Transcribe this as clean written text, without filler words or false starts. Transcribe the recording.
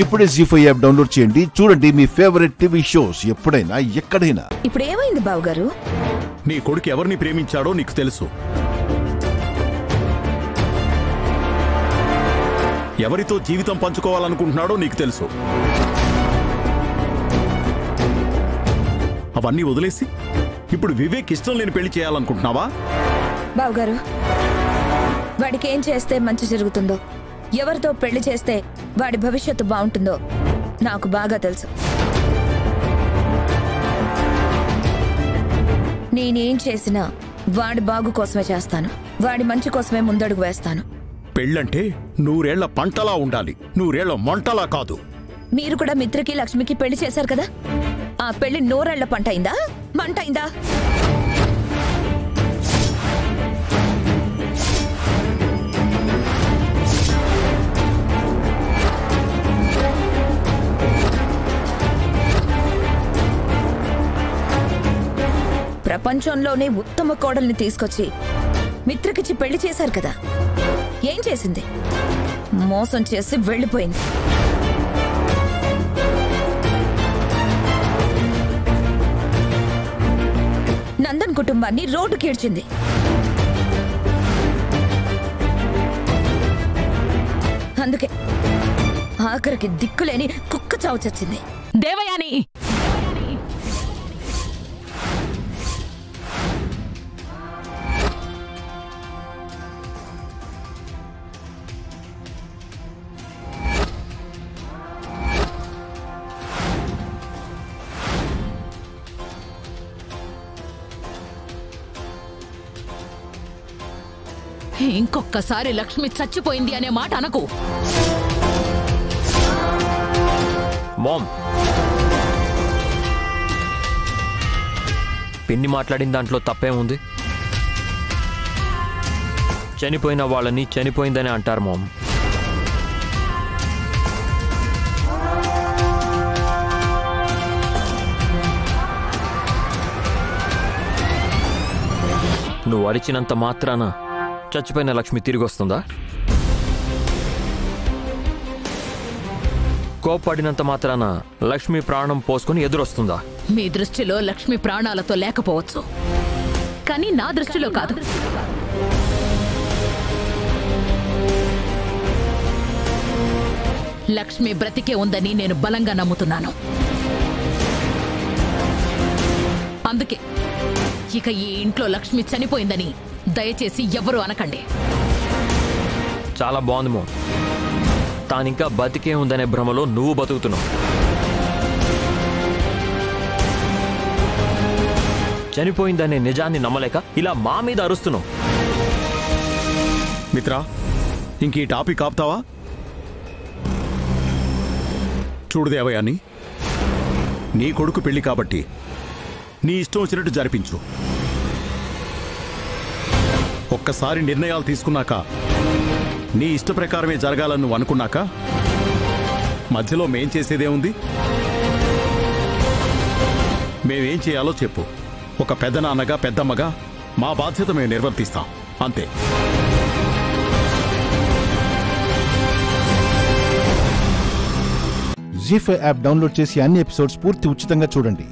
ఇప్పుడే ZEE5 app download చేయండి. చూడండి మీ ఫేవరెట్ టీవీ షోస్ ఎప్పుడైనా ఎక్కడైనా. ఇప్పుడు ఏమైంది బావగారు? నీ కొడుకు ఎవరిని ప్రేమించాడో నీకు తెలుసు. ఎవరితో జీవితం పంచుకోవాలనుకుంటున్నాడో నీకు తెలుసు. అవన్నీ వదిలేసి ఇప్పుడు వివేక్ ఇష్టం లేని పెళ్లి చేయాలనుకుంటున్నావా? బావగారు, వాడికి ఏం చేస్తే మంచి జరుగుతుందో, ఎవరితో పెళ్లి చేస్తే వాడి భవిష్యత్తు బాగుంటుందో నాకు బాగా తెలుసు. నేనేం చేసినా వాడి బాగు కోసమే చేస్తాను. వాడి మంచి కోసమే ముందడుగు వేస్తాను. పెళ్ళంటే 100 ఏళ్ల పంటలా ఉండాలి, 100 ఏళ్ల మంటలా కాదు. మీరు కూడా మిత్రకి లక్ష్మికి పెళ్లి చేశారు కదా, ఆ పెళ్లి 100 ఏళ్ల పంట అయిందా, మంట అయిందా? ప్రపంచంలోనే ఉత్తమ కోడల్ని తీసుకొచ్చి మిత్రకిచ్చి పెళ్లి చేశారు కదా, ఏం చేసింది? మోసం చేసి వెళ్ళిపోయింది. నందన్ కుటుంబాన్ని రోడ్డుకి ఈడ్చింది. అందుకే ఆఖరికి దిక్కులేని కుక్క చావు చచ్చింది. దేవయాని, ఇంకొక్కసారి లక్ష్మి చచ్చిపోయింది అనే మాట అనకు. మామ్, పిన్ని మాట్లాడిన దాంట్లో తప్పేముంది? చనిపోయిన వాళ్ళని చనిపోయిందని అంటారు మామ్. నువ్వు అరిచినంత మాత్రాన చచ్చిపోయిన లక్ష్మి తిరిగి వస్తుందా? కోప్పడినంత మాత్రాన లక్ష్మి ప్రాణం పోసుకొని ఎదురొస్తుందా? మీ దృష్టిలో లక్ష్మి ప్రాణాలతో లేకపోవచ్చు, కానీ నా దృష్టిలో కాదు. లక్ష్మి బ్రతికే ఉందని నేను బలంగా నమ్ముతున్నాను. అందుకే ఇక ఈ ఇంట్లో లక్ష్మి చనిపోయిందని దయచేసి ఎవరు అనకండి. చాలా బాగుంది మో. తానింకా బతికే ఉందనే భ్రమలో నువ్వు బతుకుతున్నావు. చనిపోయిందనే నిజాన్ని నమ్మలేక ఇలా మా మీద అరుస్తున్నావు. మిత్రా, ఇంక ఈ టాపిక్ ఆపుతావా? చూడు దేవయాని, నీ కొడుకు పెళ్లి కాబట్టి నీ ఇష్టం వచ్చినట్టు జరిపించు. ఒక్కసారి నిర్ణయాలు తీసుకున్నాక, నీ ఇష్ట ప్రకారమే జరగాలని నువ్వు అనుకున్నాక మధ్యలో మేం చేసేదే ఉంది? మేమేం చేయాలో చెప్పు. ఒక పెద్దనాన్నగా పెద్దమ్మగా మా బాధ్యత మేము నిర్వర్తిస్తాం, అంతే. ZEE5 యాప్ డౌన్లోడ్ చేసి అన్ని ఎపిసోడ్స్ పూర్తి ఉచితంగా చూడండి.